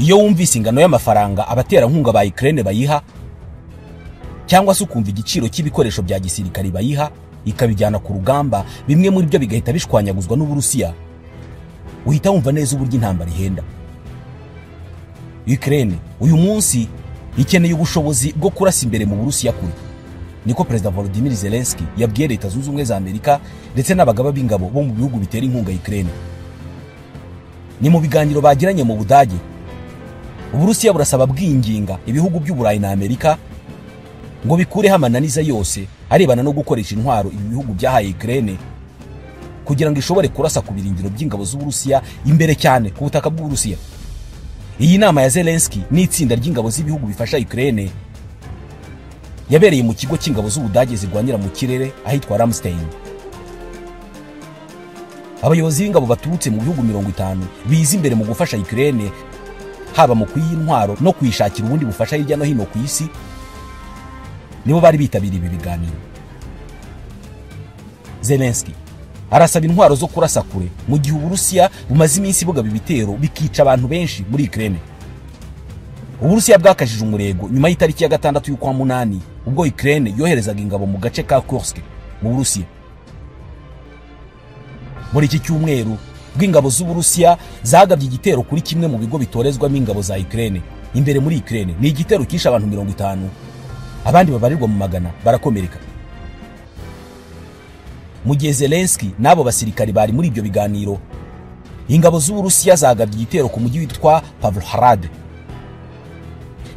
iyo wumvise ingano y'amafaranga abaterankunga ba Ukraine bayiha cyangwa se ukumva igiciro cy'ibikoresho bya gisirikare bayiha ikabijyana ku rugamba, bimwe muri byo bigahita bishwanyaguzwa n'Uburusiya, uhita wumva neza uburyo intambara ihenda. Ukraine uyu munsi ikeneye ubushobozi bwo kurasa imbere mu Burusiya kure, niko Perezida Volodymyr Zelensky yabwiye Leta Zunze Ubumwe za Amerika ndetse n'abagaba b'ingabo bo mu bihugu bitera inkunga Ukraine. Ni mu biganiro bagiranye mu Budage, Uburusiya burasaba bwinginga ibihugu by'Uburayi na Amerika ngo bikureho amananiza yose arebana no gukoresha intwaro ibi bihugu byahaye Ukraine kugira ngo ishobore kurasa ku birindiro by'ingabo z'Uburusiya imbere cyane ku butaka bw'Uburusiya. Iyi nama ya Zelensky n'itsinda ry'ingabo z'ibihugu bifasha Ukraine yabereye mu kigo cy'ingabo z'Ubudage zirwanira mu kirere ahitwa Ramstein. Abayobozi b'ingabo baturutse mu bihugu 50 biza imbere mu gufasha Ukraine, haba mu kuyiha intwaro no kuyishakira ubundi bufasha hirya no hino ku isi, nibo bari bitabiriye ibi biganiro. Zelensky arasaba intwaro zo kurasa kure mu gihe Uburusiya bumaze iminsi bugaba ibitero bikica abantu benshi muri Ukraine. Uburusiya bwakajije umurego nyuma y'itariki ya 6 y'ukwa munani ubwo Ukraine yoherezaga ingabo mu gace ka Kursk mu Burusiya. Muri iki cyumweru bw'ingabo z'Uburusiya zagabye igitero kuri kimwe mu bigo bitorezwamo ingabo za Ukraine imbere muri Ukraine. Ni igitero kisha abantu 50, abandi babarirwa mu magana barakomereka. Mu gihe Zelensky n'abo basirikari bari muri ibyo biganiro, ingabo z'Uburusiya zagabye igitero ku mujyi witwa Pavlohrad,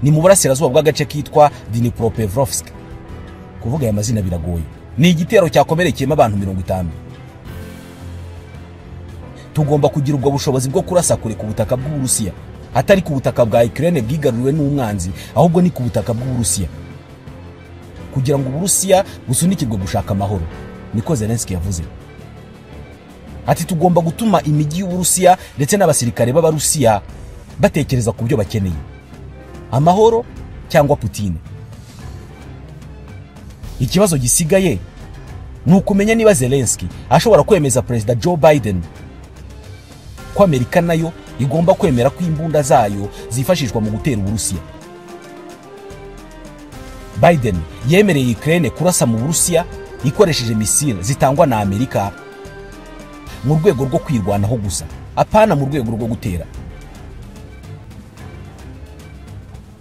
ni mu burasirazuba bw'agace kitwa Dnipropetrovsk. Kuvuga aya mazina biragoye. Ni igitero cyakomerekeyemo abantu 50. Tugomba kugira ubwo bushobozi bwo kurasa kure ku butaka bw'Uburusiya, atari ku butaka bwa Ukraine bwigaruriwe n'umwanzi, ahubwo ni ku butaka bw'Uburusiya, kugira ngo Uburusiya busunikirwe gushaka amahoro, niko Zelensky yavuze. Ati tugomba gutuma imijyi y'Uburusiya ndetse n'abasirikare b'Abarusiya batekereza ku byo bakeneye, amahoro cyangwa Putin. Ikibazo gisigaye ni ukumenya niba Zelensky ashobora kwemeza Perezida Joe Biden ko Amerika nayo igomba kwemera ko imbunda zayo zifashishwa mu gutera Uburusiya. Biden yemereye Ukraine kurasa mu Burusiya ikoresheje misile zitangwa na Amerika mu rwego rwo kwirwanaho gusa, apana mu rwego rwo gutera.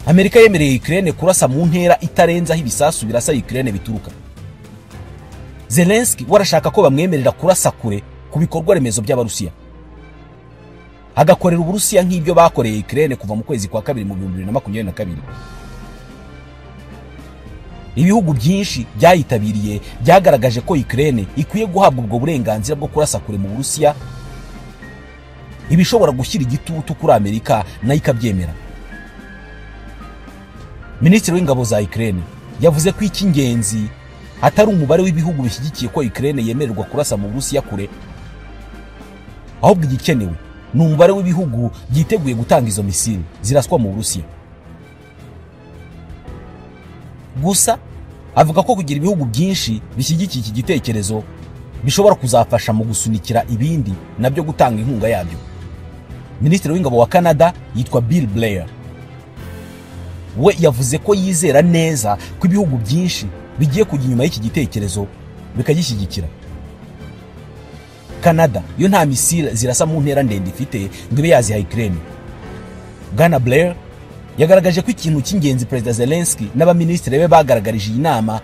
Amerika yemereye Ukraine kurasa mu ntera itarenza aho ibisasu birasa Ukraine bituruka. Zelensky warashaka ko bamwemerera kurasa kure ku bikorwa remezo by'Abarusiya, agakorera Uburusiya nk'ibyo bakoreye Ukraine kuva mu kwezi kwa kabiri mu 2022. Ibihugu byinshi byayitabiriye byagaragaje ko Ukraine ikwiye guhabwa ubwo burenganzira bwo kurasa kure mu Burusiya, ibishobora gushyira igitutu kuri Amerika nayo ikabyemera. Minisitiri w'ingabo za Ukraine yavuze ko icy'ingenzi atari umubare w'ibihugu bishyigikiye ko Ukraine yemererwa kurasa mu Burusiya kure, ahubwo igikenewe ni umubare w'ibihugu byiteguye gutanga izo misile ziraswa mu Burusiya. Gusa avuga ko kugira ibihugu byinshi bishyigikiye iki gitekerezo bishobora kuzafasha mu gusunikira ibindi nabyo gutanga inkunga yabyo. Minisitiri w'ingabo wa Canada yitwa Bill Blair, we yavuze ko yizera neza ko ibihugu byinshi bigiye kujya inyuma y'iki gitekerezo bikagishyigikira. Canada yo nta misile zirasa mu ntera ndende ifite ngo ibe yaziha Ukraine. Bwana Blair yagaragaje ko ikintu cy'ingenzi Perezida Zelensky n'abaminisitiri be bagaragarije iyi nama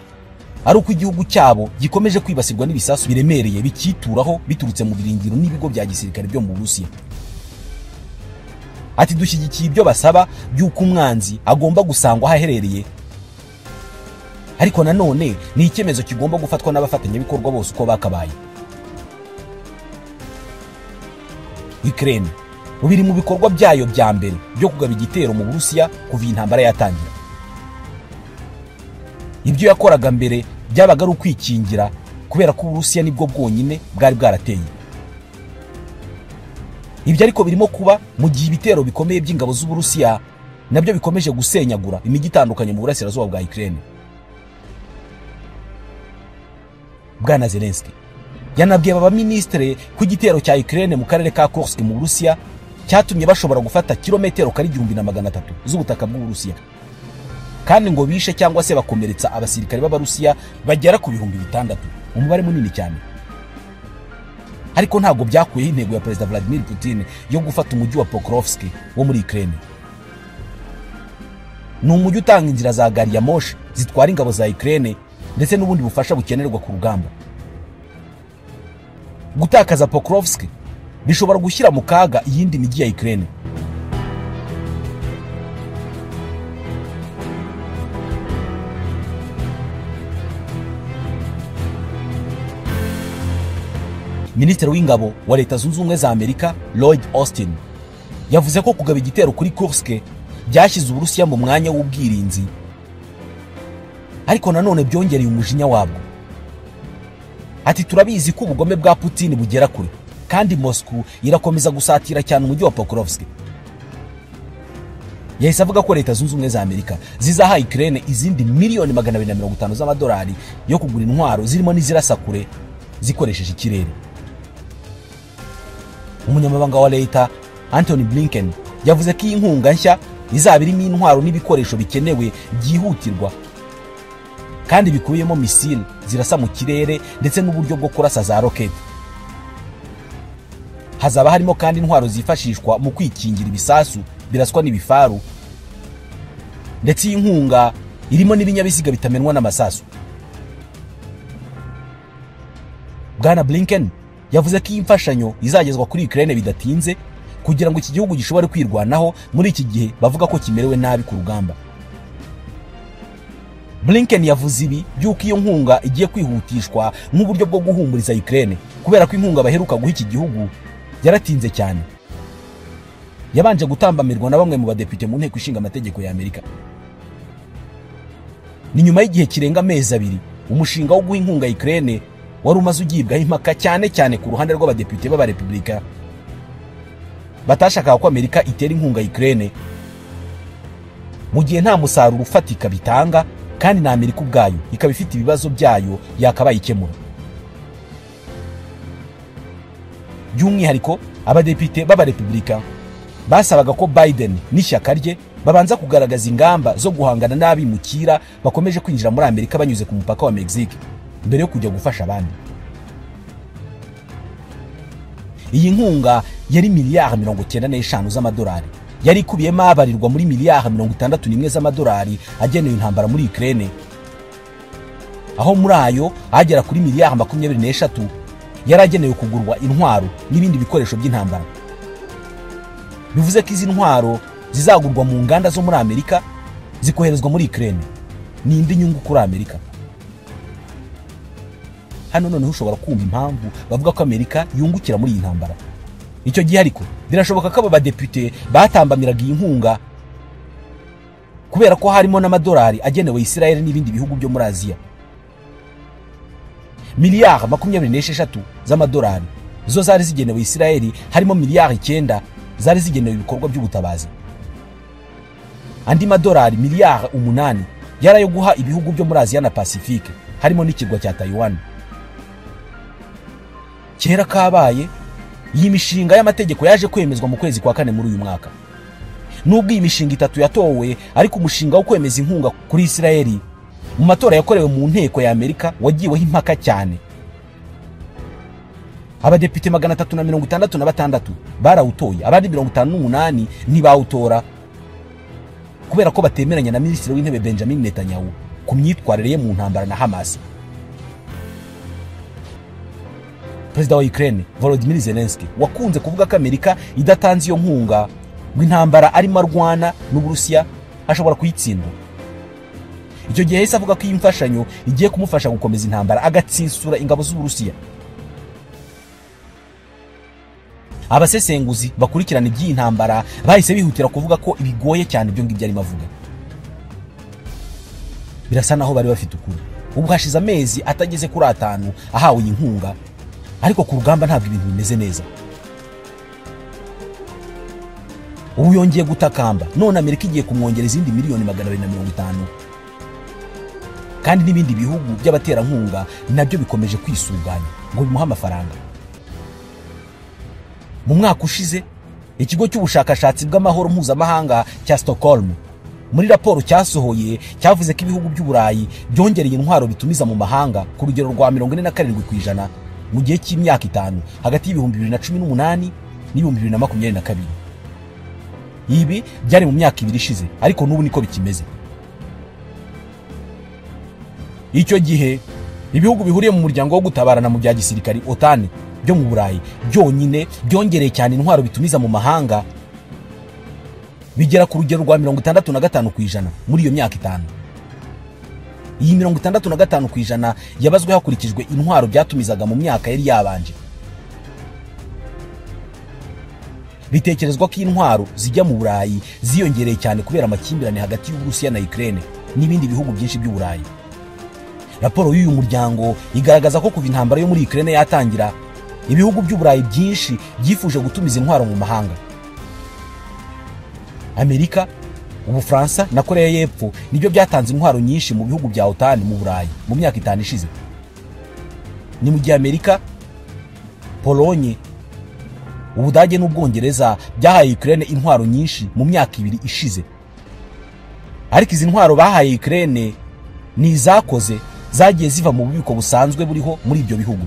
ari uko igihugu cyabo gikomeje kwibasirwa n'ibisasu biremereye bikituraho biturutse mu birindiro n'ibigo bya gisirikare byo mu Burusiya. Ati dushyigikiye ibyo basaba by'uko umwanzi agomba gusangwa ahaherereye, ariko nanone ni icyemezo kigomba gufatwa n'abafatanyabikorwa bose uko bakabaye. Ukraine ubiri mu bikorwa byayo bya mbere byo kugaba igitero mu Burusiya kuva intambara yatangira. Ibyo yakoraga mbere byabaga ari ukwikingira kubera ko Uburusiya nibwo bwonyine bwari bwarateye. Ibyo ariko birimo kuba mu gihe ibitero bikomeye by'ingabo z'Uburusiya nabyo bikomeje gusenyagura imijyi itandukanye mu burasirazuba bwa Ukraine. Bwana Zelensky yanabwiye abaminisitiri ko igitero cya Ukraine mu karere ka Kursk mu Burusiya cyatumye bashobora gufata kilometero kari 1300 z'ubutaka bw'Uburusiya, kandi ngo bishe cyangwa se bakomeretsa abasirikare b'Abarusiya bagera ku 6,000, umubare munini cyane. Ariko ntabwo byakuyeho intego ya Perezida Vladimir Putin yo gufata umujyi wa Pokrovsk wo muri Ukraine. Ni umujyi utanga inzira za gari ya moshi zitwara ingabo za Ukraine ndetse n'ubundi bufasha bukenerwa ku rugamba. Gutakaza Pokrovsk bishobora gushyira mu kaga iyindi mijyi ya Ukraine. Minisitiri w'ingabo wa Leta Zunze Ubumwe za Amerika Lloyd Austin yavuze ko kugaba igitero kuri Kursk byashyize Uburusiya mu mwanya w'ubwirinzi, ariko nanone byongereye umujinya wabwo. Ati turabizi ko ubugome bwa Putin bugera kure, kandi Moscow irakomeza gusatira cyane umujyi wa Pokrovsk. Yahise avuga ko Leta Zunze Ubumwe za Amerika zizaha Ukraine izindi miliyoni 250 z'amadolari yo kugura intwaro zirimo n'izirasa kure zikoresheje ikirere. Umunyamabanga wa leta Antony Blinken yavuze ko iyi nkunga nshya izaba irimo intwaro n'ibikoresho bikenewe byihutirwa, kandi bikubiyemo misile zirasa mu kirere ndetse n'uburyo bwo kurasa za rocket. Hazaba harimo kandi intwaro zifashishwa mu kwikingira ibisasu biraswa n'ibifaru, ndetse iyi nkunga irimo n'ibinyabiziga bitamenwa n'amasasu. Bwana Blinken yavuze ko iyi mfashanyo izagezwa kuri Ukraine bidatinze kugira ngo iki gihugu gishobore kwirwanaho muri iki gihe bavuga ko kimerewe nabi ku rugamba. Blinken yavuze ibi by'uko iyo nkunga igiye kwihutishwa nk'uburyo bwo guhumuriza Ukraine kubera ko inkunga baheruka guha iki gihugu yaratinze cyane. Yabanje gutambamirwa na bamwe mu badepite mu nteko ishinga amategeko ya Amerika. Ni nyuma y'igihe kirenga amezi 2 umushinga wo guha inkunga Ukraine wari umaze ugibwaho impaka cyane ku ruhande rw'abadepite b'abarepublika batashakaga ko Amerika itera inkunga Ukraine mu gihe nta musaruro ufatika bitanga, kandi na Amerika ubwayo ikaba ifite ibibazo byayo yakabaye ikemura. By'umwihariko abadepite b'abarepublika basabaga ko Biden n'ishyaka rye babanza kugaragaza ingamba zo guhangana n'abimukira bakomeje kwinjira muri Amerika banyuze ku mupaka wa Mexique mbere yo kujya gufasha abandi. Iyi nkunga yari miliyari 95 z'amadolari, yari ikubiyemo abarirwa muri miliyari 61 z'amadolari agenewe intambara muri Ukraine, aho muri ayo agera kuri miliyari 23 yari agenewe kugurwa intwaro n'ibindi bikoresho by'intambara. Bivuze ko izi ntwaro zizagurwa mu nganda zo muri Amerika zikoherezwa muri Ukraine. Ni indi nyungu kuri Amerika. Hano noneho ushobora kumva impamvu bavuga ko Amerika yungukira muri iyi ntambara. Icyo gihe ariko birashoboka ko aba badepite batambamiraga iyi nkunga kubera ko harimo n'amadolari agenewe Israel n'ibindi bihugu byo muri Aziya. Miliyari 26 z'amadolari zo zari zigenewe Israel, harimo miliyari 9 zari zigenewe ibikorwa by'ubutabazi. Andi madolari miliyari 8 yarayo guha ibihugu byo muri Aziya na Pacifique, harimo n'ikirwa cya Taiwan. Kera kabaye iyi mishinga y'amategeko yaje kwemezwa mu kwezi kwa 4 muri uyu mwaka. Nubwo iyi mishinga 3 yatowe, ariko umushinga wo kwemeza inkunga kuri Israel mu matora yakorewe mu nteko ya Amerika wagiweho impaka cyane. Abadepite 366 barawutoye, abandi 58 ntibawutora kubera ko batemeranya na Minisitiri w'Intebe Benjamin Netanyahu ku myitwarire ye mu ntambara na Hamas. Perezida wa Ukraine Volodymyr Zelensky wakunze kuvuga ko Amerika idatanze iyo nkunga ngo intambara arimo arwana n'Uburusiya ashobora kuyitsindwa. Icyo gihe yahise avuga ko iyi mfashanyo igiye kumufasha gukomeza intambara agatsinsura ingabo z'Uburusiya. Abasesenguzi bakurikirana iby'iyi ntambara bahise bihutira kuvuga ko ibigoye cyane ibyo ngibyo arimo avuga. Birasa naho bari bafite ukuri. Ubu hashize amezi atageze kuri 5 ahawe iyi nkunga, ariko ku rugamba ntabwo ibintu bimeze neza. Ubu yongeye gutakamba, none Amerika igiye kumwongera izindi miliyoni 250, kandi n'ibindi bihugu by'abaterankunga nabyo bikomeje kwisuganya ngo bimuha amafaranga. Mu mwaka ushize ikigo cy'ubushakashatsi bw'amahoro mpuzamahanga cya Stockholm muri raporo cyasohoye cyavuze ko ibihugu by'Uburayi byongereye intwaro bitumiza mu mahanga ku rugero rwa 47% mu gihe cy'imyaka 5 hagati y'ibihumbi 2018 n'ibihumbi 2022. Ibi byari mu myaka 2 ishize, ariko n'ubu niko bikimeze. Icyo gihe ibihugu bihuriye mu muryango wo gutabarana mu bya gisirikari OTAN byo mu Burayi byonyine byongereye cyane intwaro bitumiza mu mahanga bigera ku rugero rwa 65% muri iyo myaka 5. Iyi 65% yabazwe hakurikijwe intwaro byatumizaga mu myaka yari yabanje. Bitekerezwa ko intwaro zijya mu Burayi ziyongereye cyane kubera amakimbirane hagati y'Uburusiya na Ukraine n'ibindi bihugu byinshi by'Uburayi. Raporo y'uyu muryango igaragaza ko kuva intambara yo muri Ukraine yatangira, ibihugu by'Uburayi byinshi byifuje gutumiza intwaro mu mahanga. Amerika, Ubufaransa na Korea y'Epfo nibyo byatanze intwaro nyinshi mu bihugu bya OTAN mu Burayi mu myaka 5 ishize. Ni mu gihe Amerika, Polonye, Ubudage n'Ubwongereza byahaye Ukraine intwaro nyinshi mu myaka 2 ishize. Ariko izi ntwaro bahaye Ukraine ni izakoze zagiye ziva mu bubiko busanzwe buriho muri ibyo bihugu.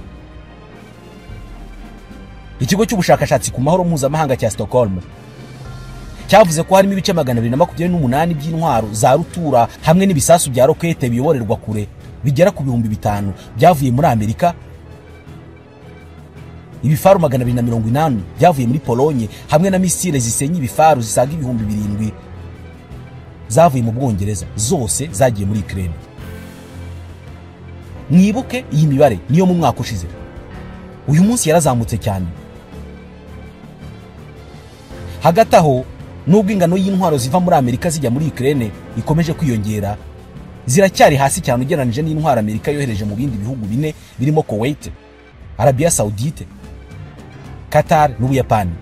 Ikigo cy'ubushakashatsi ku mahoro mpuzamahanga cya Stockholm cyavuze ko harimo ibice 228 by'intwaro za rutura hamwe n'ibisasu bya rokete biyoborerwa kure bigera ku 5,000 byavuye muri Amerika, ibifaru 280 byavuye muri Polonye hamwe na misile zisenya ibifaru zisaga 7,000 zavuye mu Bwongereza, zose zagiye muri Ukraine. Mwibuke iyi mibare niyo mu mwaka ushize. Uyu munsi yarazamutse cyane. Hagati aho, nubwo ingano y'intwaro ziva muri Amerika zijya muri Ukraine ikomeje kwiyongera, ziracyari hasi cyane ugereranije n'intwaro Amerika yohereje mu bindi bihugu bine birimo Kuwait, Arabia Saudite, Qatar n'Ubuyapani.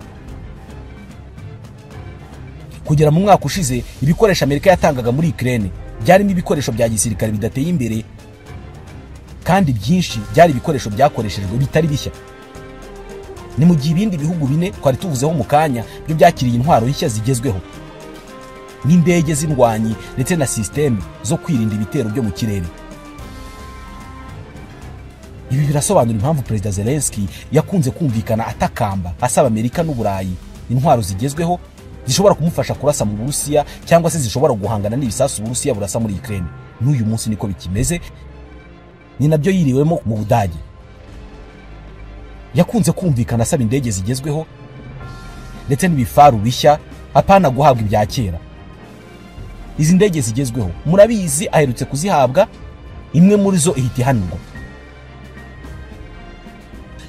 Kugera mu mwaka ushize, ibikoresho Amerika yatangaga muri Ukraine byarimo ibikoresho bya gisirikare bidateye imbere, kandi byinshi byari ibikoresho byakoreshejwe bitari bishya. Ni mu gihe ibindi bihugu bine twari tuvuzeho mu kanya byo byakiriye intwaro nshya zigezweho n'indege z'indwanyi ndetse na systeme zo kwirinda ibitero byo mu kirere. Ibi birasobanura impamvu Perezida Zelensky yakunze kumvikana atakamba asaba Amerika n'Uburayi intwaro zigezweho zishobora kumufasha kurasa mu Burusiya cyangwa se zishobora guhangana n'ibisasu Burusiya burasa muri Ukraine. N'uyu munsi niko bikimeze, ni nabyo yiriwemo mu Budage. Yakunze kumvikana asaba indege zigezweho ndetse n'ibifaru bishya apana guhabwa ibya kera. Izi ndege zigezweho murabizi aherutse kuzihabwa, imwe muri zo ihita ihanurwa.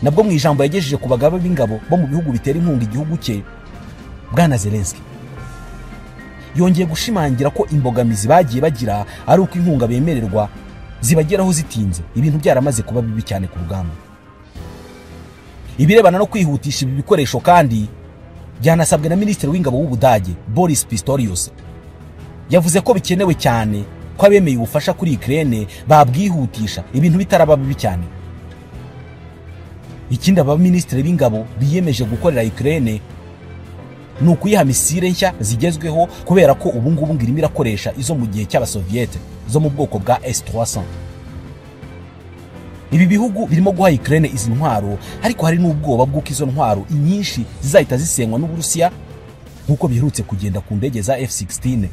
Nabwo mu ijambo yagejeje ku bagaba b'ingabo bo mu bihugu bitera inkunga igihugu cye, Bwana Zelensky yongeye gushimangira ko imbogamizi bagiye bagira ari uko inkunga bemererwa zibageraho zitinze, ibintu byaramaze kuba bibi cyane ku rugamba. Ibirebana no kwihutisha ibi bikoresho kandi byanasabwe na Minisitiri w'Ingabo w'Ubudage Boris Pistorius. Yavuze ko bikenewe cyane ko abemeye ubufasha kuri Ukraine babwihutisha ibintu bitaraba bibi cyane. Ikindi aba Minisitiri b'Ingabo biyemeje gukorera Ukraine ni ukuyiha misile nshya zigezweho, kubera ko ubu ngubu ngirimo irakoresha izo mu gihe cy'Abasoviete zo mu bwoko bwa S-300. Ibi bihugu birimo guha Ukraine izi ntwaro, ariko hari n'ubwoba bw'uko izo ntwaro inyinshi zizahita zisenywa n'Uburusiya nk'uko biherutse kugenda ku ndege za F-16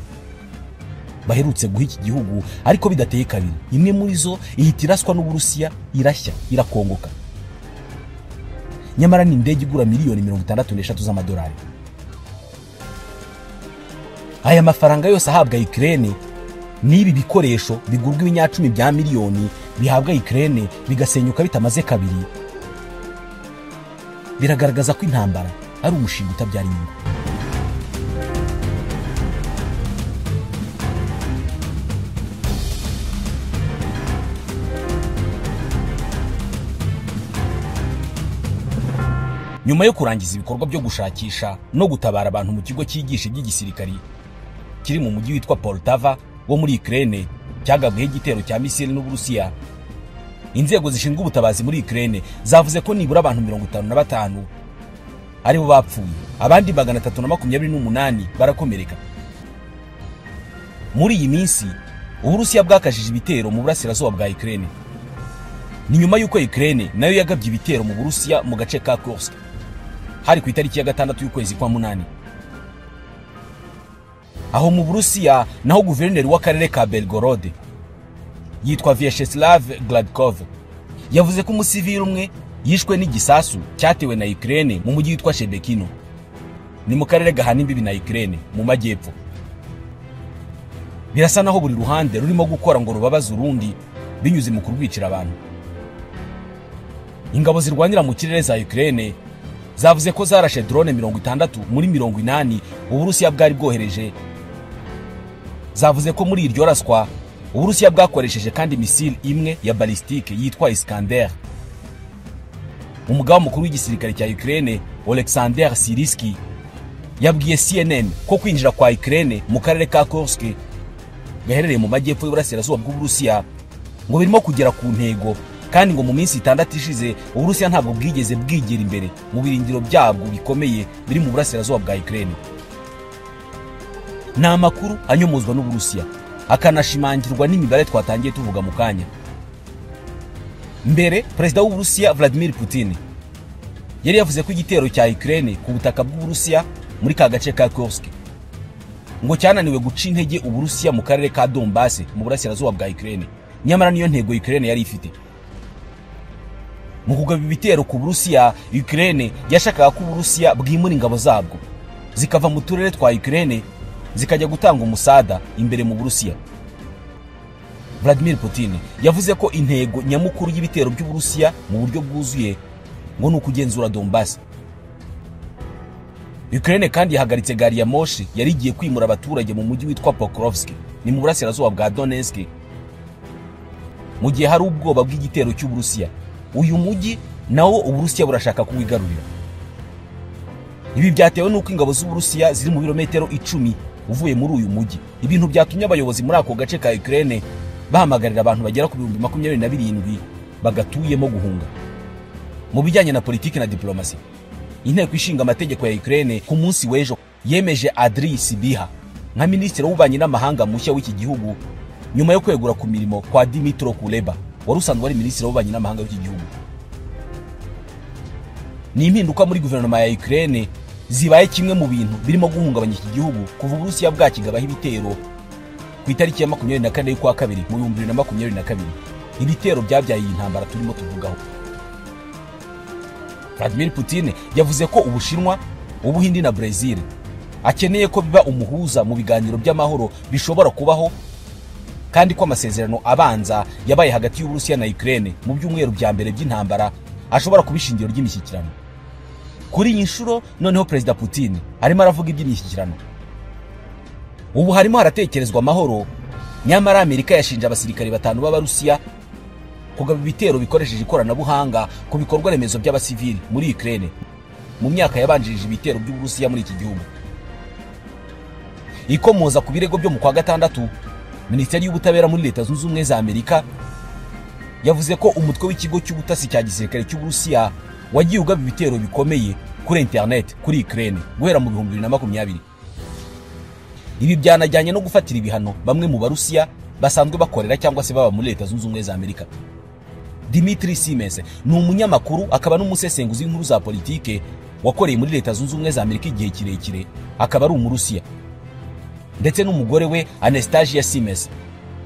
baherutse guha iki gihugu, ariko bidateye kabiri imwe muri zo ihita iraswa n'Uburusiya, irashya irakongoka. Nyamara ni indege igura miliyoni 63 z'amadolari. Aya mafaranga yose ahabwa Ukraine n'ibi bikoresho bigurwa ibinyacumi bya miliyoni bihabwa Ukraine bigasenyuka bitamaze kabiri, biragaragaza ko intambara ari umushinga utabyara inyungu. Nyuma yo kurangiza ibikorwa byo gushakisha no gutabara abantu mu kigo cyigisha iby'igisirikari kiri mu mujyi witwa Poltava wo muri Ukraine cyagabweho igitero cya misile n'Uburusiya, inzego zishinzwe ubutabazi muri Ukraine zavuze ko nibura abantu 55 aribo bapfuye, abandi 328 barakomereka. Muri iyi minsi Uburusiya bwakajije ibitero mu burasirazuba bwa Ukraine. Ni nyuma yuko Ukraine nayo yagabye ibitero mu Burusiya mu gace ka Kursk hari ku itariki ya 6 y'ukwezi kwa munani. Aho mu Burusiya naho guverineri w'akarere ka Belgorod yitwa Vyacheslav Gladkov yavuze ko umusivili umwe yishwe n'igisasu cyatewe na Ukraine mu mujyi witwa Shebekino, ni mu karere gahana imbibi na Ukraine mu majyepfo. Birasa naho buri ruhande rurimo gukora ngo rubabaze urundi binyuze mu kurwicira abantu. Ingabo zirwanira mu kirere za Ukraine zavuze ko zarashe drone 60 muri 80 Uburusiya bwari bwohereje. Zavuze ko muri iryo raswa Uburusiya bwakoresheje kandi misile imwe ya balistike yitwa Iskander. Umugaba mukuru w'igisirikare cya Ukraine Oleksandr Sirski yabwiye CNN ko kwinjira kwa Ukraine mu karere ka Kursk gaherereye mu majyepfo y'uburasirazuba bw'Uburusiya ngo birimo kugera ku ntego, kandi ngo mu minsi 6 ishize Uburusiya ntabwo bwigeze bwigera imbere mu birindiro byabwo bikomeye biri mu burasirazuba bwa Ukraine. Ni amakuru anyomozwa n'Uburusiya akanashimangirwa n'imibare twatangiye tuvuga mu kanya. Mbere Perezida w'Uburusiya Vladimir Putin yari yavuze ko igitero cya Ukraine ku butaka bw'Uburusiya muri ka gace ka Kursk ngo cyananiwe guca intege Uburusiya mu karere ka Donbass mu burasirazuba bwa Ukraine, nyamara niyo ntego Ukraine yari ifite. Mu kugaba ibitero ku Burusiya, Ukraine yashakaga ko Uburusiya bwimura ingabo zabwo zikava mu turere twa Ukraine zikajya gutanga umusada imbere mu Burusiya. Vladimir Putin yavuze ko intego nyamukuru y'ibitero by'Uburusiya mu buryo bwuzuye ngo n'ukugenzura Donbass. Ukraine kandi yahagaritse gari ya moshi yari igiye kwimura abaturage mu mujyi witwa Pokrovsk, ni mu burasirazuba bwa Donetsk, mu gihe hari ubwoba bw'igitero cy'Uburusiya. Uyu mujyi nawo Uburusiya burashaka kuwigarurira. Ibi byatewe nuko ingabo z'Uburusiya ziri mu birometero 10 uvuye muri uyu mujyi. Ibintu byatumye abayobozi muri ako gace ka Ukraine bahamagarira abantu bagera ku 27,000 bagatuyemo guhunga. Mu bijyanye na politiki na diplomasi, inteko ishinga amategeko ya Ukraine ku munsi w'ejo yemeje Andriy Sybiha nka minisitiri w'ububanyi n'amahanga mushya w'iki gihugu nyuma yo kwegura ku mirimo kwa Dmytro Kuleba wari usanzwe ari minisitiri w'ububanyi n'amahanga w'iki gihugu. Ni impinduka muri guverinoma ya Ukraine zibaye kimwe mu bintu birimo guhungabanya iki gihugu kuva Uburusiya bwakigabaho ibitero ku itariki ya 24 y'ukwa kabiri mu 2022. Ibitero byabyaye iyi ntambara turimo tuvugaho. Vladimir Putin yavuze ko Ubushinwa, Ubuhindi na Brazil akeneye ko biba umuhuza mu biganiro by'amahoro bishobora kubaho, kandi ko amasezerano abanza yabaye hagati y'Uburusiya na Ukraine mu byumweru bya mbere by'intambara ashobora kubishingiro ry'imishyikirano. Kuri iyi nshuro noneho Perezida Putin arimo aravuga iby'imishyikirano. Ubu harimo haratekerezwa amahoro, nyamara Amerika yashinja abasirikari 5 b'Abarusiya kugaba ibitero bikoresheje ikoranabuhanga ku bikorwa remezo by'abasivili muri Ukraine mu myaka yabanjirije ibitero by'Uburusiya muri iki gihugu. Ikomoza ku birego byo mu kwa gatandatu, Minisiteri y'Ubutabera muri Leta Zunze Ubumwe za Amerika yavuze ko umutwe w'ikigo cy'ubutasi cya gisirikare cy'Uburusiya wagiye ugaba ibitero bikomeye kuri internet kuri Ukraine guhera mu 2020. Ibi byanajyanye no gufatira ibihano bamwe mu Barusiya basanzwe bakorera cyangwa se baba muri Leta Zunze Ubumwe za Amerika. Dmitry Simes ni umunyamakuru akaba n'umusesenguzi w'inkuru za politike wakoreye muri Leta Zunze Ubumwe za Amerika igihe kirekire, akaba ari Umurusiya. Ndetse n'umugore we Anastasia Simes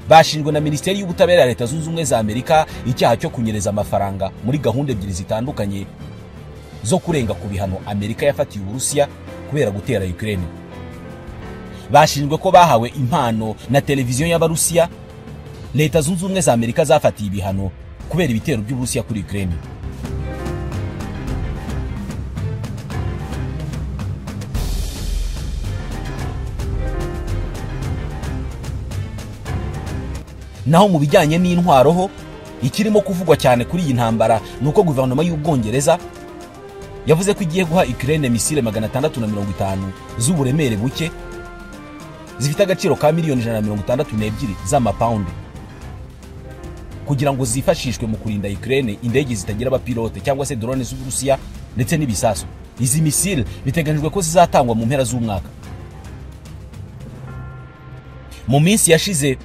bashinjwe na Minisiteri y'Ubutabera ya Leta Zunze Ubumwe za Amerika icyaha cyo kunyereza amafaranga muri gahunda ebyiri zitandukanye zo kurenga ku bihano Amerika yafatiye Uburusiya kubera gutera Ukraine. Bashinjwe ko bahawe impano na televiziyo y'Abarusiya Leta Zunze Ubumwe za Amerika zafatiye ibihano kubera ibitero by'Uburusiya kuri Ukraine. Naho mu bijyanye n'intwaro ho ikirimo kuvugwa cyane kuri iyi ntambara nuko guverinoma y'Ubwongereza yavuze ko igiye guha Ukraine misile 650 z'uburemere buke zifite agaciro ka miliyoni 162 z'amapaundi kugira ngo zifashishwe mu kurinda Ukraine indege zitagira abapilote cyangwa se drone z'Uburusiya ndetse n'ibisasu. Izi misile biteganyijwe ko zizatangwa mu mpera z'umwaka. Mu minsi yashize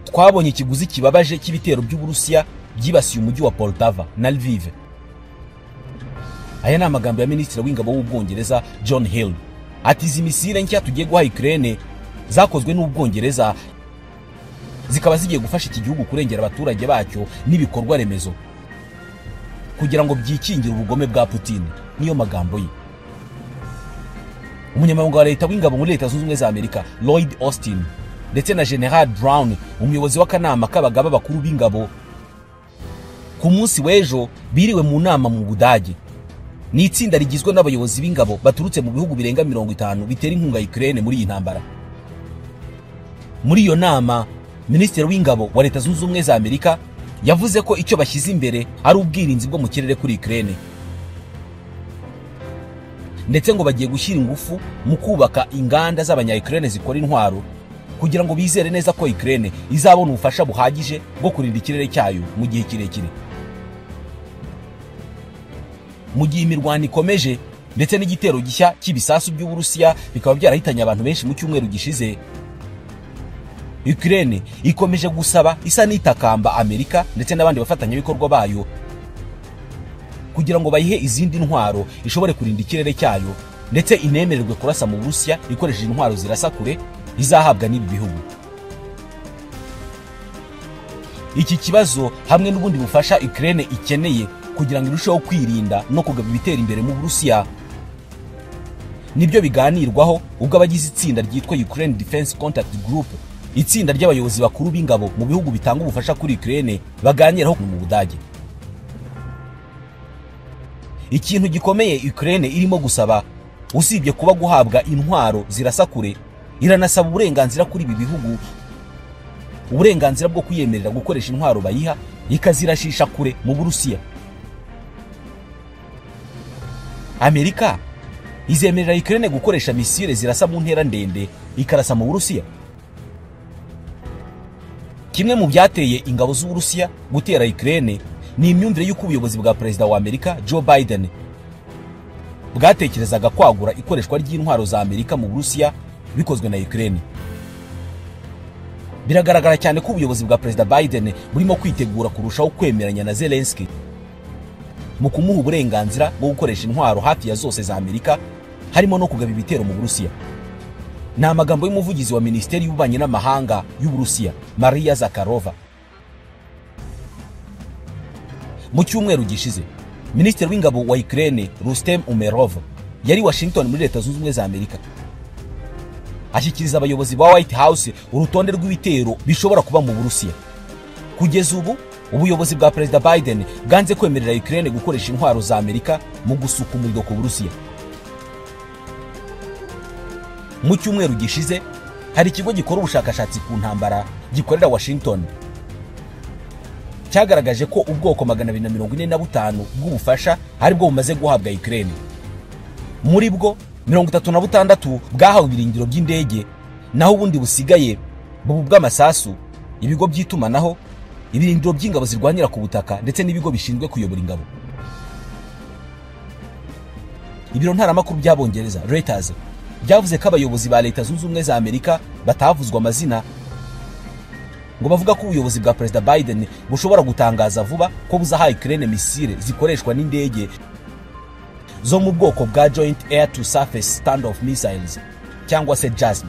twabonye ikiguzi kibabaje cy'ibitero by'Uburusiya byibasiye umujyi wa Poltava na Lviv. Aya ni amagambo ya Minisitiri w'Ingabo w'Ubwongereza John Hill. Ati izi misile nshya tugiye guha Ukraine zakozwe n'Ubwongereza zikaba zigiye gufasha iki gihugu kurengera abaturage bacyo n'ibikorwa remezo kugira ngo byikingire ubugome bwa Putin. Niyo magambo ye. Umunyamabanga wa leta w'ingabo muri Leta Zunze Ubumwe za Amerika Lloyd Austin ndetse na General Brown, umuyobozi w'akanama k'abagaba bakuru b'ingabo, ku munsi w'ejo biriwe mu nama mu Budage. Ni itsinda rigizwe n'abayobozi b'ingabo baturutse mu bihugu birenga 50 bitera inkunga Ukraine muri iyi ntambara. Muri iyo nama Minisitiri w'Ingabo wa Leta Zunze Ubumwe za Amerika yavuze ko icyo bashyize imbere ari ubwirinzi bwo mu kirere kuri Ukraine, ndetse ngo bagiye gushyira ingufu mu kubaka inganda z'abanya-Ukraine zikora intwaro kugira ngo bizere neza ko Ukraine izabona ubufasha buhagije bwo kurinda ikirere cyayo mu gihe kirekire. Mu gihe imirwano ikomeje ndetse n'igitero gishya cy'ibisasu by'Uburusiya bikaba byarahitanye abantu benshi mu cyumweru gishize, Ukraine ikomeje gusaba isa n'itakamba Amerika ndetse n'abandi bafatanyabikorwa bayo kugira ngo bayihe izindi ntwaro ishobore kurinda ikirere cyayo ndetse inemererwe kurasa mu Burusiya ikoresheje intwaro zirasa kure izahabwa n'ibi bihugu. Iki kibazo hamwe n'ubundi bufasha Ukraine ikeneye kugira ngo irusheho kwirinda no kugaba ibitera imbere mu Burusiya nibyo biganirwaho ubwo abagize itsinda ryitwa Ukraine Defense Contact Group, itsinda ry'abayobozi bakuru b'ingabo mu bihugu bitanga ubufasha kuri Ukraine baganiraho mu Budage. Ikintu gikomeye Ukraine irimo gusaba usibye kuba guhabwa intwaro zirasa kure, iranasaba uburenganzira kuri ibi bihugu, uburenganzira bwo kwiyemerera gukoresha intwaro bayiha ikazirashisha kure mu Burusiya. Amerika izemerera Ukraine gukoresha misile zirasa mu ntera ndende ikarasa mu Burusiya. Kimwe mu byateye ingabo z'Uburusiya gutera Ukraine ni imyumvire y'uko ubuyobozi bwa Perezida wa Amerika Joe Biden bwatekerezaga kwagura ikoreshwa ry'intwaro za Amerika mu Burusiya bikozwe na Ukraine. Biragaragara cyane ko ubuyobozi bwa Perezida Biden burimo kwitegura kurushaho kwemeranya na Zelensky mu kumuha uburenganzira bwo gukoresha intwaro hafi ya zose za Amerika, harimo no kugaba ibitero mu Burusiya. Ni amagambo y'umuvugizi wa Minisiteri y'Ububanyi n'Amahanga y'Uburusiya Maria Zakharova. Mu cyumweru gishize Minisitiri w'Ingabo wa Ukraine Rustem Umerov yari Washington muri Leta Zunze Ubumwe za Amerika, ashyikiriza abayobozi ba White House urutonde rw'ibitero bishobora kuba mu Burusiya. Kugeza ubu ubuyobozi bwa Perezida Biden bwanze kwemerera Ukraine gukoresha intwaro za Amerika mu gusuka umuriro ku Burusiya. Mu cyumweru gishize hari ikigo gikora ubushakashatsi ku ntambara gikorera Washington cyagaragaje ko ubwoko 245 bw'ubufasha ari bwo bumaze guhabwa Ukraine. Muri bwo 36 bwahawe ibirindiro by'indege, naho ubundi busigaye bubu bw'amasasu, ibigo by'itumanaho, ibirindiro by'ingabo zirwanira ku butaka ndetse n'ibigo bishinzwe kuyobora ingabo. Ibiro ntaramakuru by'Abongereza Reuters byavuze ko abayobozi ba Leta Zunze Ubumwe za Amerika batavuzwa amazina ngo bavuga ko ubuyobozi bwa Perezida Biden bushobora gutangaza vuba ko buzaha Ukraine misile zikoreshwa n'indege zo mu bwoko bwa Joint Air to Surface Standoff Missiles cyangwa se JASM.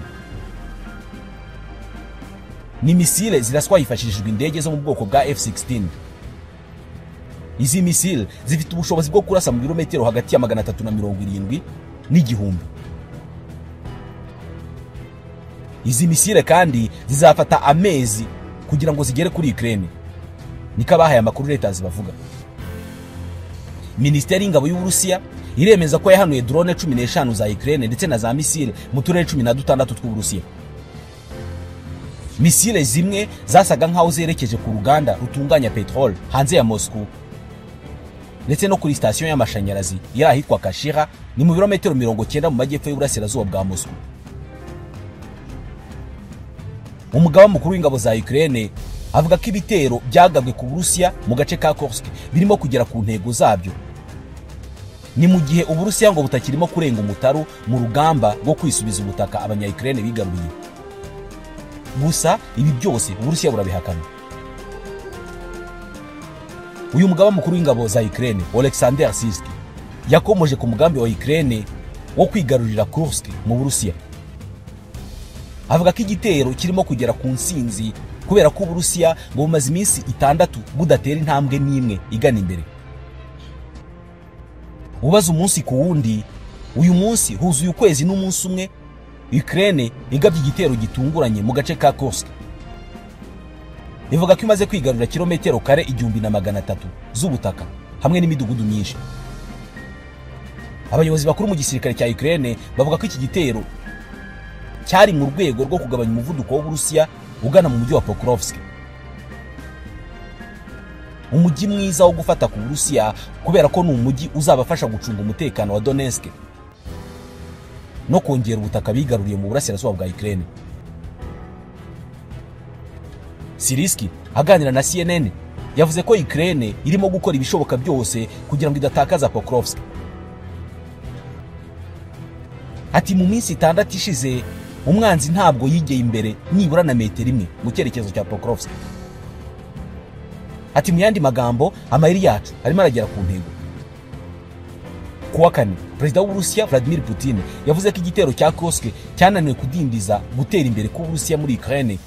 Ni misile ziraswa hifashishijwe indege zo mu bwoko bwa F-16. Izi misile zifite ubushobozi bwo kurasa mu birometero hagati ya 370 n'igihumbi. Izi misile kandi zizafata amezi kugira ngo zigere kuri Ukraine, niko abahaye amakuru Reuters bavuga. Minisiteri y'Ingabo y'Uburusiya iremeza ko yahanuye drone 15 za Ukraine ndetse na za misile mu turere 16 tw'Uburusiya. Misile zimwe zasaga nkaho zerekeje ku ruganda rutunganya petrol hanze ya Moscow ndetse no kuri station y'amashanyarazi yari ahitwa Kashira, ni mu birometero 90 mu majyepfo y'Uburasirazuba bwa Moscow. Umugaba mukuru w'ingabo za Ukraine avuga ko ibitero byagabwe ku Burusiya mu gace ka Kursk birimo kugera ku ntego zabyo. ni mu gihe Uburusiya ngo butakirimo kurenga umutaru mu rugamba rwo kwisubiza ubutaka abanya-Ukraine bigaruriye. Gusa ibi byose Uburusiya burabihakana. Uyu mugaba mukuru w'ingabo za Ukraine, Oleksandr Syrskyi, yakomoje ku mugambi wa Ukraine wo kwigarurira Kursk mu Burusiya. Avuga ko igitero kirimo kugera ku nsinzi kubera ko Uburusiya ngo bumaze iminsi 6 budatera intambwe n'imwe igana imbere. Ubaza umunsi ku wundi, uyu munsi huzuye ukwezi n'umunsi umwe Ukraine igabye igitero gitunguranye mu gace ka Kursk. Ivuga ko imaze kwigarurira kilometero kare 1300 z'ubutaka hamwe n'imidugudu myinshi. Abayobozi bakuru mu gisirikare cya Ukraine bavuga ko iki gitero cyari mu rwego rwo kugabanya umuvuduko w'Uburusiya ugana mu mujyi wa Pokrovsk, umujyi mwiza wo gufata ku Burusiya kubera ko ni umujyi uzabafasha gucunga umutekano wa Donetsk no kongera ubutaka bigaruriye mu burasirazuba bwa Ukraine. Syrskyi aganira na CNN yavuze ko Ukraine irimo gukora ibishoboka byose kugira ngo idatakaza Pokrovsk. Ati mu minsi 6 ishize umwanzi ntabwo yigeye imbere nibura na metero imwe mu cyerekezo cya Pokrovsk. Ati mu yandi magambo amayeri yacu arimo aragera ku ntego. Kuwa kane Perezida w'Uburusiya Vladimir Putin yavuze ko igitero cya Kursk cyananiwe kudindiza gutera imbere k'Uburusiya muri Ukraine,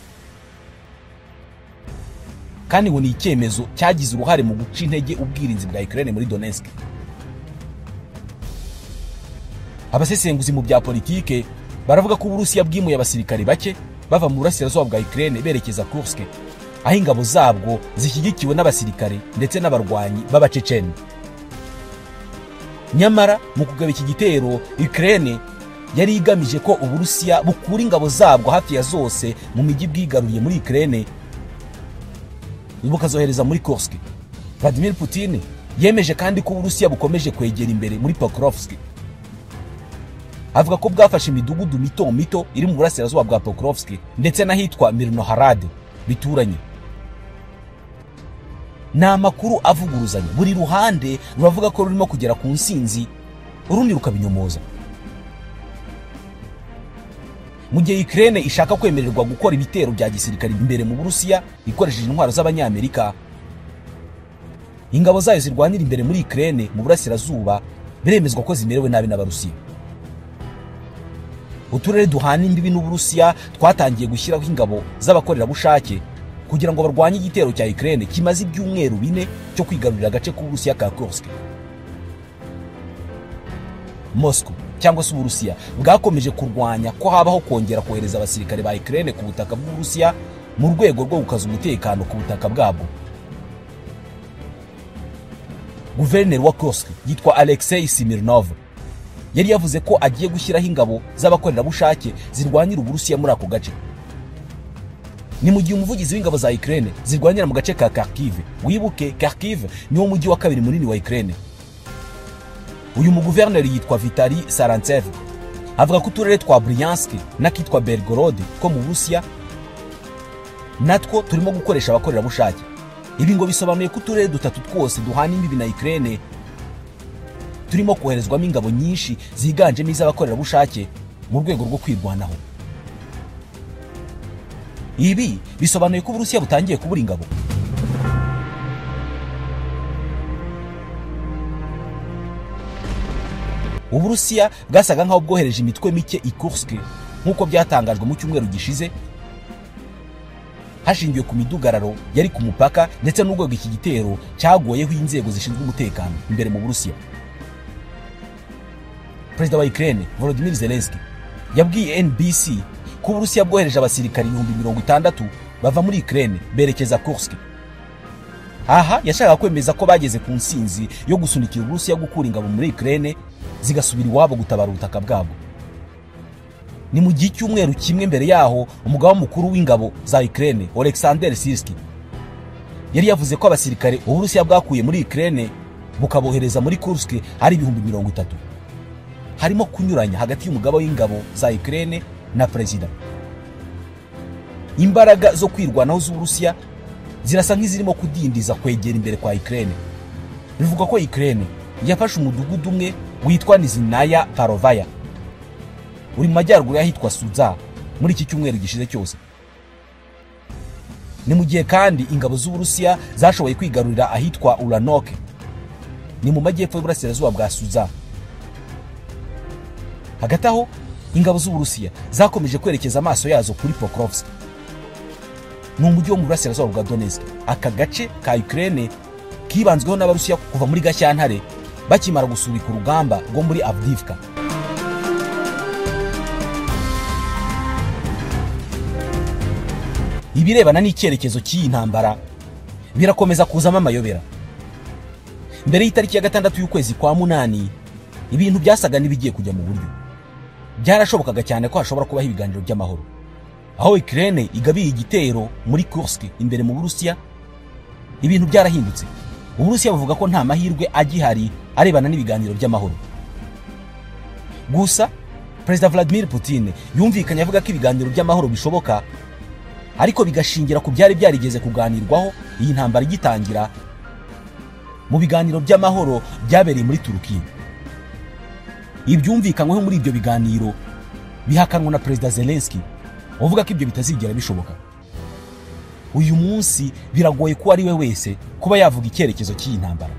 kandi ngo ni icyemezo cyagize uruhare mu guca intege ubwirinzi bwa Ukraine muri Donetsk. Abasesenguzi mu bya politike baravuga ko Uburusiya bwimuye abasirikari bake bava mu burasirazuba bwa Ukraine berekeza Kursk, aho ingabo zabwo zishyigikiwe n'abasirikare ndetse n'abarwanyi b'Abaceceni. Nyamara mu kugaba iki gitero Ukraine yari igamije ko Uburusiya bukura ingabo zabwo hafi ya zose mu mijyi bwigaruriye muri Ukraine bukazohereza muri Kursk. Vladimir Putin yemeje kandi ko Uburusiya bukomeje kwegera imbere muri Pokrovsk. Avuga ko bwafashe imidugudu mito mito iri mu burasirazuba bwa Pokrovsk ndetse n'ahitwa Mirnoharad bituranye. Na makuru avuguruzanya, buri ruhande ruravuga ko rurimo kugera ku nsinzi, urundi rukabinyomoza. Mu gihe Ukraine ishaka kwemererwa gukora ibitero bya gisirikare imbere mu Burusiya ikoresheje intwaro z'Abanyamerika, ingabo zayo zirwanira imbere muri Ukraine mu burasirazuba biremezwa ko zimerewe nabi n'Abarusiya. Uturere duhana imbibi n'Uburusiya twatangiye gushyiraho ingabo z'abakorerabushake kugira ngo barwanye igitero cya Ukraine kimaze ibyumweru 4 cyo kwigarurira agace k'Uburusiya ka Kursk. Moscow cyangwa se Uburusiya bwakomeje kurwanya ko habaho kongera kohereza abasirikare ba Ukraine ku butaka bw'Uburusiya mu rwego rwo gukaza umutekano ku butaka bwabo. Guverineri wa Kursk yitwa Alexei Smirnov yari yavuze ko agiye gushyiraho ingabo z'abakorerabushake zirwanira Uburusiya muri ako gace. Ni mu gihe umuvugizi w'ingabo za Ukraine zirwanira mu gace ka Kharkiv. Wibuke Kharkiv niwo mujyi wa kabiri munini wa Ukraine. Uyu muguverineri yitwa Vitali Sarantsev avuga ko uturere twa Bryansk n'akitwa Belgorod ko mu Burusiya natwo turimo gukoresha abakorerabushake. Ibi ngo bisobanuye ko uturere 3 twose duhana imbibi na Ukraine turimo koherezwamo ingabo nyinshi ziganjemo iz'abakorerabushake mu rwego rwo kwirwanaho. Ibi bisobanuye ko Uburusiya butangiye kubura ingabo. Uburusiya bwasaga nkaho bwohereje imitwe mike i Kursk nk'uko byatangajwe mu cyumweru gishize, hashingiwe ku midugararo yari ku mupaka ndetse n'urwego iki gitero cyagoyeho inzego zishinzwe umutekano imbere mu Burusiya. Perezida wa Ukraine Volodymyr Zelensky yabwiye NBC ko Uburusiya bwohereje abasirikari 60,000 bava muri Ukraine berekeza Kursk. Aha yashaka kwemeza ko bageze ku nsinzi yo gusunikira Uburusiya gukura ingabo muri Ukraine zigasubira iwabo gutabara ubutaka bwabo. Ni mu gihe cy'umweru kimwe mbere yaho umugaba mukuru w'ingabo za Ukraine Oleksandr Syrskyi yari yavuze ko abasirikare Uburusiya bwakuye muri Ukraine bukabohereza muri Kursk ari 30,000. Harimo kunyuranya hagati y'umugaba w'ingabo za Ukraine na perezida. Imbaraga zo kwirwanaho z'Uburusiya zirasa nk'izirimo kudindiza kwegera imbere kwa Ukraine. Bivuga ko Ukraine yafashe umudugudu umwe witwa Nizinaya Parovaya uri mu majyaruguru y'ahitwa Suza muri iki cyumweru gishize cyose. Ni mu gihe kandi ingabo z'Uburusiya zashoboye kwigarurira ahitwa Ulanok ni mu majyepfo y'uburasirazuba bwa Suza. Hagati aho ingabo z'Uburusiya zakomeje kwerekeza amaso yazo kuri Pokrovsk, ni umujyi wo mu burasirazuba bwa Donetsk. Aka gace ka Ukraine kibanzweho n'Abarusiya kuva muri Gashyantare bakimara gusubika urugamba rwo muri Avdiivka. Ibirebana n'icyerekezo cy'iyi ntambara birakomeza kuzamo amayobera. Mbere y'itariki ya 6 y'ukwezi kwa munani ibintu byasaga n'ibigiye kujya mu buryo. Byarashobokaga cyane ko hashobora kubaho ibiganiro by'amahoro, aho Ukraine igabiye igitero muri Kursk imbere mu Burusiya. Ibintu byarahindutse. Uburusiya buvuga ko nta mahirwe agihari arebana n'ibiganiro by'amahoro. Gusa Perezida Vladimir Putin yumvikanye avuga ko ibiganiro by'amahoro bishoboka, ariko bigashingira ku byari byarigeze kuganirwaho iyi ntambara igitangira mu biganiro by'amahoro byabereye muri Turukiya. Ibyumvikanyweho muri ibyo biganiro bihakanwa na Perezida Zelensky uvuga ko ibyo bitazigera bishoboka. Uyu munsi biragoye ko ari we wese kuba yavuga icyerekezo cy'iyi ntambara.